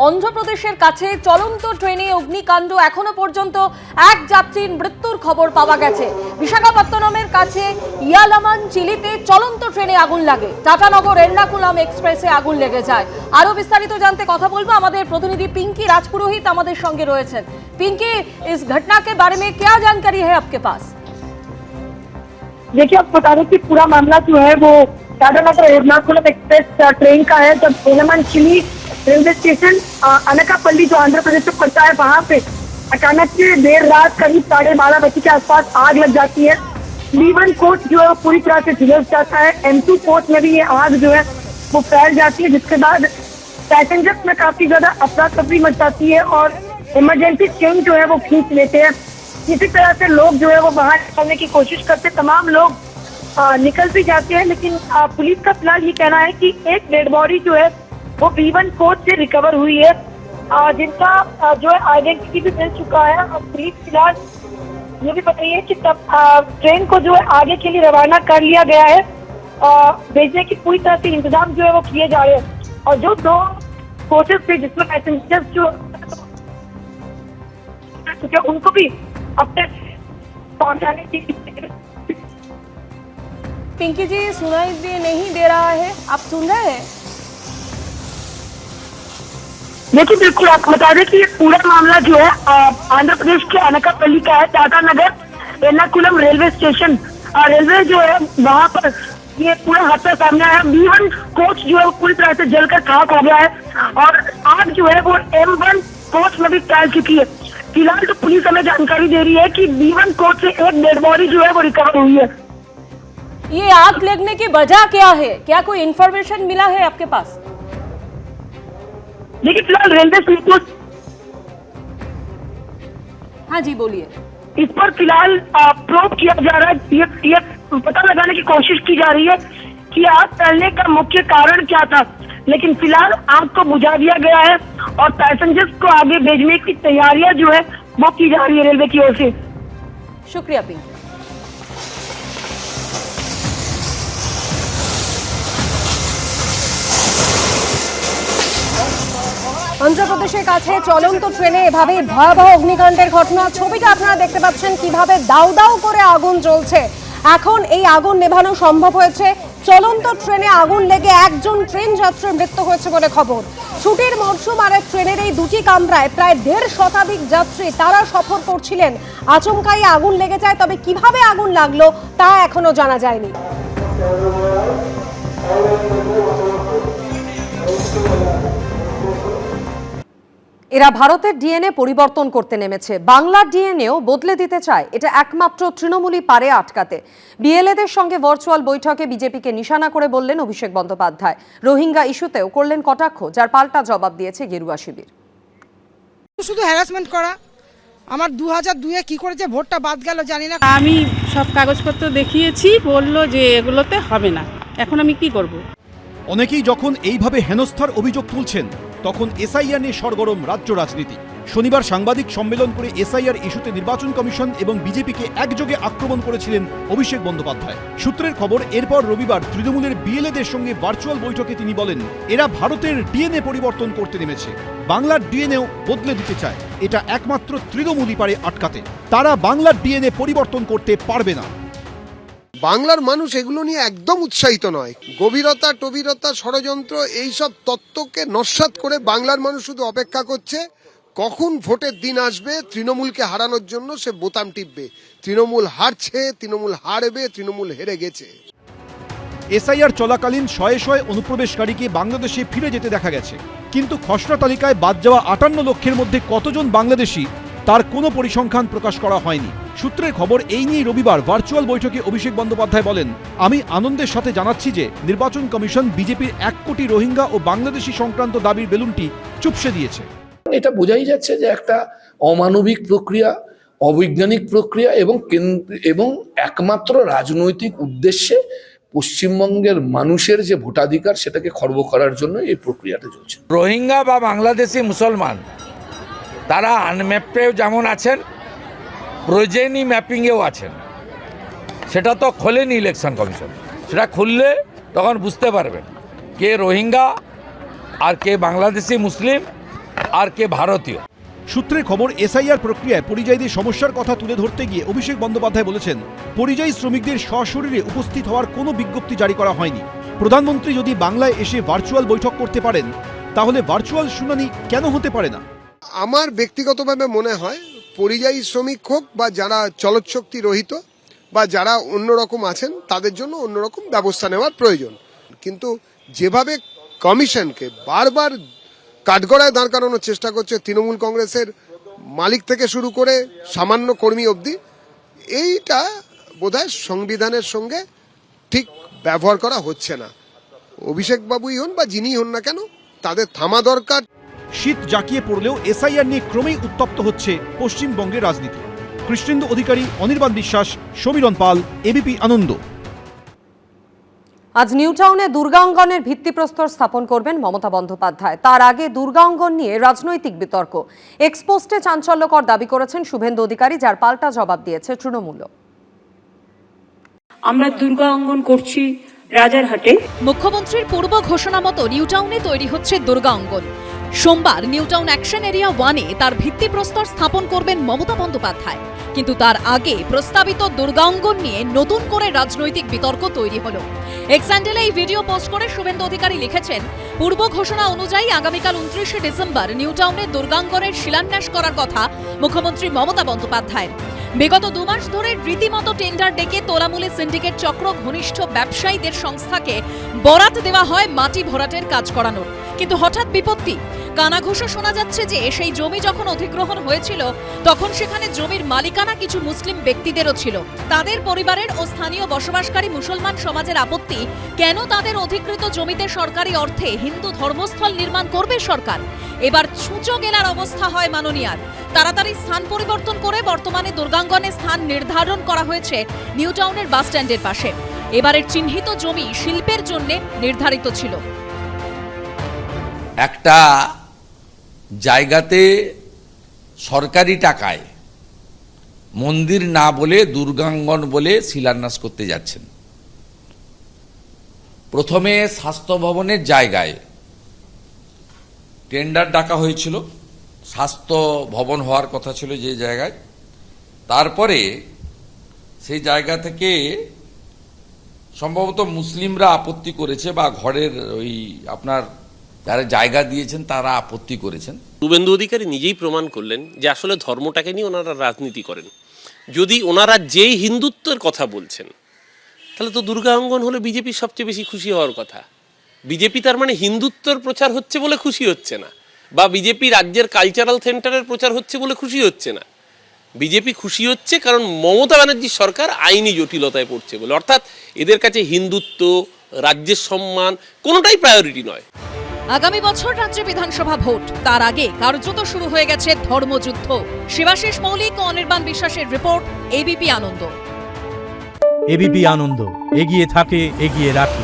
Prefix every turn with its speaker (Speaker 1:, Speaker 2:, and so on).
Speaker 1: অন্ধ্রপ্রদেশের কাছে চলন্ত ট্রেনে অগ্নিকাণ্ড, এখনো পর্যন্ত এক যাত্রীর মৃত্যুর খবর পাওয়া গেছে। বিশাখাপত্তনমের কাছে ইয়ালামান চিলিতে চলন্ত ট্রেনে আগুন লাগে, টাটানগর এর্নাকুলাম এক্সপ্রেসে আগুন লেগে যায়। আরো বিস্তারিত জানতে কথা বলবো, আমাদের প্রতিনিধি পিঙ্কি রাজপুरोहित আমাদের সঙ্গে রয়েছেন। पिंकी, इस घटना के बारे में क्या जानकारी है आपके पास?
Speaker 2: देखिए, आप बता दें कि पूरा मामला जो है वो टाटानगर एर्नाकुलम एक्सप्रेस ट्रेन का है। जब यालामान चिली रेलवे स्टेशन अनकापल्ली जो आंध्र प्रदेश में पड़ता है, वहाँ पे अचानक से देर रात करीब 12:30 बजे के आसपास आग लग जाती है। B1 कोच जो है पूरी तरह से झुलस जाता है। M2 कोच में भी ये आग जो है वो फैल जाती है, जिसके बाद पैसेंजर्स में काफी ज्यादा अफरा तफरी मच जाती है और इमरजेंसी चेन जो है वो खींच लेते हैं। किसी तरह से लोग जो है वो बाहर निकलने की कोशिश करते, तमाम लोग निकल भी जाते हैं, लेकिन पुलिस का फिलहाल ये कहना है कि एक डेड बॉडी जो है वो B1 कोच से रिकवर हुई है, जिनका जो है आइडेंटिटी भी मिल चुका है। पुलिस फिलहाल ये भी बताइए कि तब ट्रेन को जो है आगे के लिए रवाना कर लिया गया है। भेजने की पूरी तरह से इंतजाम जो है वो किए जा रहे हैं, और जो 2 कोचेस थे जिसमें पैसेंजर्स जो उनको भी अपने पहुंचाने की।
Speaker 1: पिंकी जी, सुनाई नहीं दे रहा है, आप सुन रहे हैं?
Speaker 2: देखिए, बिल्कुल आपको बता दें कि ये पूरा मामला जो है आंध्र प्रदेश के अनकापल्ली का है। Tatanagar Ernakulam railway station railway जो है वहाँ पर ये पूरा हादसा सामने आया। B1 कोच जो है वो पूरी तरह से जलकर खाक हो गया है, और आग जो है वो M1 कोच में भी फैल चुकी है। फिलहाल तो पुलिस हमें जानकारी दे रही है कि B1 कोच से एक डेड बॉडी जो है वो रिकवर हुई है।
Speaker 1: ये आग लगने की वजह क्या है? क्या कोई इंफॉर्मेशन मिला है आपके पास?
Speaker 2: देखिए, फिलहाल रेलवे सूत्रों
Speaker 1: हाँ जी, बोलिए।
Speaker 2: इस पर फिलहाल प्रोब किया जा रहा है। ये पता लगाने की कोशिश की जा रही है कि आग फैलने का मुख्य कारण क्या था, लेकिन फिलहाल आग को बुझा दिया गया है और पैसेंजर्स को आगे भेजने की तैयारियां जो है वो की जा रही है रेलवे की ओर से।
Speaker 1: शुक्रिया पिंकी। অন্ধ্রপ্রদেশের কাছে চলন্ত ট্রেনে এভাবে ভয়াবহ অগ্নিকাণ্ডের ঘটনা। ছবিটা আপনারা দেখতে পাচ্ছেন কিভাবে দাউ দাউ করে আগুন জ্বলছে। এখন এই আগুন নেভানো সম্ভব হয়েছে। চলন্ত ট্রেনে আগুন লেগে একজন ট্রেন যাত্রীর মৃত্যু হয়েছে বলে খবর। ছুটির মরশুম আর ট্রেনের এই দুটি কামরায় প্রায় 1.5 শতাধিক যাত্রী তারা সফর করছিলেন। আচমকাই আগুন লেগে যায়, তবে কিভাবে আগুন লাগলো তা এখনো জানা যায়নি।
Speaker 3: এরা ভারতের ডিএনএ পরিবর্তন করতে নেমেছে, বাংলার ডিএনএও বদলে দিতে চায়। এটা একমাত্র তৃণমূলই পারে আটকাতে। বিএলএদের সঙ্গে ভার্চুয়াল বৈঠকে বিজেপিকে নিশানা করে বললেন অভিষেক বন্দ্যোপাধ্যায়। রোহিঙ্গা ইস্যুতেও করলেন কটাক্ষ, যার পাল্টা জবাব দিয়েছে গেরুয়া শিবির।
Speaker 4: শুধু হ্যারাসমেন্ট করা, আমার 2002-এ কি করে যে ভোটটা বাদ গেল জানি না।
Speaker 5: আমি সব কাগজপত্র দেখিয়েছি, বললো যে এগুলোতে হবে না। এখন আমি কি করব?
Speaker 6: অনেকেই যখন এইভাবে হেনস্থার অভিযোগ তুলছেন, তখন এসআইআর নিয়ে সরগরম রাজ্য রাজনীতি। শনিবার সাংবাদিক সম্মেলন করে এসআইআর ইস্যুতে নির্বাচন কমিশন এবং বিজেপিকে একযোগে আক্রমণ করেছিলেন অভিষেক বন্দ্যোপাধ্যায়। সূত্রের খবর, এরপর রবিবার তৃণমূলের বিএলএদের সঙ্গে ভার্চুয়াল বৈঠকে তিনি বলেন, এরা ভারতের ডিএনএ পরিবর্তন করতে নেমেছে, বাংলার ডিএনএও বদলে দিতে চায়। এটা একমাত্র তৃণমূলই পারে আটকাতে। তারা বাংলার ডিএনএ পরিবর্তন করতে পারবে না।
Speaker 7: বাংলার মানুষ এগুলো নিয়ে একদম উৎসাহিত নয়। গভীরতা টবিরতা ষড়যন্ত্র এইসব তত্ত্বকে নস্যাৎ করে বাংলার মানুষ শুধু অপেক্ষা করছে কখন ভোটের দিন আসবে, তৃণমূলকে হারানোর জন্য সে বোতাম টিপবে। তৃণমূল হারছে, তৃণমূল হারবে, তৃণমূল হেরে গেছে।
Speaker 6: এসআইআর চলাকালীন শয়ে শয়ে অনুপ্রবেশকারীকে বাংলাদেশে ফিরে যেতে দেখা গেছে, কিন্তু খসড়া তালিকায় বাদ যাওয়া 58 লক্ষের মধ্যে কতজন বাংলাদেশি তার কোনো পরিসংখ্যান প্রকাশ করা হয়নি। সূত্রের খবর, এই নিয়ে রবিবার ভার্চুয়াল বৈঠকে অভিষেক বন্দ্যোপাধ্যায় বলেন, আমি আনন্দের সাথে জানাচ্ছি যে নির্বাচন কমিশন বিজেপির 1 কোটি রোহিঙ্গা ও বাংলাদেশি সংক্রান্ত দাবির বেলুনটি চুপসে দিয়েছে।
Speaker 8: এটা বোঝাই যাচ্ছে যে একটা অমানবিক প্রক্রিয়া, অবৈজ্ঞানিক প্রক্রিয়া এবং একমাত্র রাজনৈতিক উদ্দেশ্যে পশ্চিমবঙ্গের মানুষের যে ভোটাধিকার সেটাকে খর্ব করার জন্য এই প্রক্রিয়াটা চলছে।
Speaker 9: রোহিঙ্গা বা বাংলাদেশি মুসলমান তারা আনম্যাপেও যেমন আছেন, প্রয়োজনীয় ম্যাপিংয়েও আছেন। সেটা তো খোলেনি ইলেকশন কমিশন। সেটা খুললে তখন বুঝতে পারবেন কে রোহিঙ্গা আর কে বাংলাদেশি মুসলিম আর কে ভারতীয়।
Speaker 6: সূত্রের খবর, এসআইআর প্রক্রিয়ায় পরিযায়ীদের সমস্যার কথা তুলে ধরতে গিয়ে অভিষেক বন্দ্যোপাধ্যায় বলেছেন, পরিযায়ী শ্রমিকদের সশরীরে উপস্থিত হওয়ার কোনো বিজ্ঞপ্তি জারি করা হয়নি। প্রধানমন্ত্রী যদি বাংলায় এসে ভার্চুয়াল বৈঠক করতে পারেন, তাহলে ভার্চুয়াল শুনানি কেন হতে পারে না?
Speaker 7: আমার ব্যক্তিগতভাবে মনে হয় পরিযায়ী শ্রমিক হোক বা যারা চলৎশক্তি রহিত বা যারা অন্যরকম আছেন, তাদের জন্য অন্যরকম ব্যবস্থা নেওয়ার প্রয়োজন। কিন্তু যেভাবে কমিশনকে বারবার কাঠগড়ায় দাঁড় করানোর চেষ্টা করছে তৃণমূল কংগ্রেসের মালিক থেকে শুরু করে সামান্য কর্মী অবধি, এইটা বোধহয় সংবিধানের সঙ্গে ঠিক ব্যবহার করা হচ্ছে না। অভিষেক বাবুই হন বা যিনি হন না কেন, তাদের থামা দরকার।
Speaker 6: শীত জাঁকিয়ে পড়লেও এসআইআর নিয়ে ক্রমেই উত্তপ্ত হচ্ছে পশ্চিমবঙ্গের রাজনীতি। কৃষ্ণেন্দু অধিকারী, অনির্বাণ বিশ্বাস, সমীরণ পাল, এবিপি আনন্দ।
Speaker 3: আজ নিউ টাউনে দুর্গাঙ্গনের ভিত্তিপ্রস্তর স্থাপন করবেন মমতা বন্দ্যোপাধ্যায়। তার আগে দুর্গাঙ্গন নিয়ে রাজনৈতিক বিতর্ক। এক্সপোস্টে চাঞ্চল্যকর দাবি করেছেন শুভেন্দু অধিকারী, যার পাল্টা জবাব দিয়েছে তৃণমূল।
Speaker 10: আমরা দুর্গা অঙ্গন করছি রাজারহাটে।
Speaker 11: মুখ্যমন্ত্রীর পূর্ব ঘোষণা মতো নিউ টাউনে তৈরি হচ্ছে দুর্গা অঙ্গন। সোমবার নিউ টাউন অ্যাকশন এরিয়া 1-এ তার ভিত্তিপ্রস্তর স্থাপন করবেন মমতা বন্দ্যোপাধ্যায়। কিন্তু তার আগে প্রস্তাবিত দুর্গাঙ্গন নিয়ে নতুন করে রাজনৈতিক বিতর্ক তৈরি হলো। এক্স হ্যান্ডেলে এই ভিডিও পোস্ট করে শুভেন্দু অধিকারী লিখেছেন, পূর্ব ঘোষণা অনুযায়ী আগামীকাল 29শে ডিসেম্বর নিউ টাউনে দুর্গাঙ্গনের শিলান্যাস করার কথা মুখ্যমন্ত্রী মমতা বন্দ্যোপাধ্যায়ের। বিগত 2 মাস ধরে রীতিমতো টেন্ডার ডেকে তোলামুলি সিন্ডিকেট চক্র ঘনিষ্ঠ ব্যবসায়ীদের সংস্থাকে বরাত দেওয়া হয় মাটি ভরাটের কাজ করানোর। কিন্তু হঠাৎ বিপত্তি। কানাঘুষো শোনা যাচ্ছে যে সেই জমি যখন অধিগ্রহণ হয়েছিল তখন সেখানে জমির মালিকানা কিছু মুসলিম ব্যক্তিদেরও ছিল। তাদের পরিবারের ও স্থানীয় বসবাসকারী মুসলমান সমাজের আপত্তি, কেন তাদের অধিকৃত জমিতে সরকারি অর্থে হিন্দু ধর্মস্থল নির্মাণ করবে সরকার। এবার ছুঁচো গেলার অবস্থা হয় মাননীয়ার। তাড়াতাড়ি স্থান পরিবর্তন করে বর্তমানে দুর্গাঙ্গনে স্থান নির্ধারণ করা হয়েছে নিউ টাউনের বাস স্ট্যান্ডের পাশে। এবারের চিহ্নিত জমি শিল্পের জন্য নির্ধারিত ছিল।
Speaker 9: একটা জায়গাতে সরকারি টাকায় মন্দির না বলে দুর্গাঙ্গন বলে শিলান্যাস করতে যাচ্ছেন। প্রথমে স্বাস্থ্য ভবনের জায়গায় টেন্ডার ডাকা হয়েছিল, স্বাস্থ্য ভবন হওয়ার কথা ছিল যে জায়গায়। তারপরে সেই জায়গা থেকে সম্ভবত মুসলিমরা আপত্তি করেছে, বা ঘরের ওই আপনার যারা জায়গা দিয়েছেন তারা আপত্তি করেছেন।
Speaker 12: শুভেন্দু অধিকারী নিজেই প্রমাণ করলেন যে আসলে ধর্মটাকে নিয়ে ওনারা রাজনীতি করেন। যদি ওনারা যেই হিন্দুত্বের কথা বলছেন, তাহলে তো দুর্গা অঙ্গন হলে বিজেপির সবচেয়ে বেশি খুশি হওয়ার কথা। বিজেপি তার মানে হিন্দুত্বর প্রচার হচ্ছে বলে খুশি হচ্ছে না, বা বিজেপি রাজ্যের কালচারাল সেন্টারের প্রচার হচ্ছে বলে খুশি হচ্ছে না। বিজেপি খুশি হচ্ছে কারণ মমতা ব্যানার্জির সরকার আইনি জটিলতায় পড়ছে বলে। অর্থাৎ এদের কাছে হিন্দুত্ব, রাজ্যের সম্মান কোনোটাই প্রায়োরিটি নয়।
Speaker 11: আগামী বছর রাজ্যে বিধানসভা ভোট, তার আগে কার্যত শুরু হয়ে গেছে ধর্মযুদ্ধ। শিবাশিস মৌলিক ও অনির্বাণ বিশ্বাসের রিপোর্ট, এবিপি আনন্দ।
Speaker 13: এবিপি আনন্দ, এগিয়ে থাকে, এগিয়ে রাখে।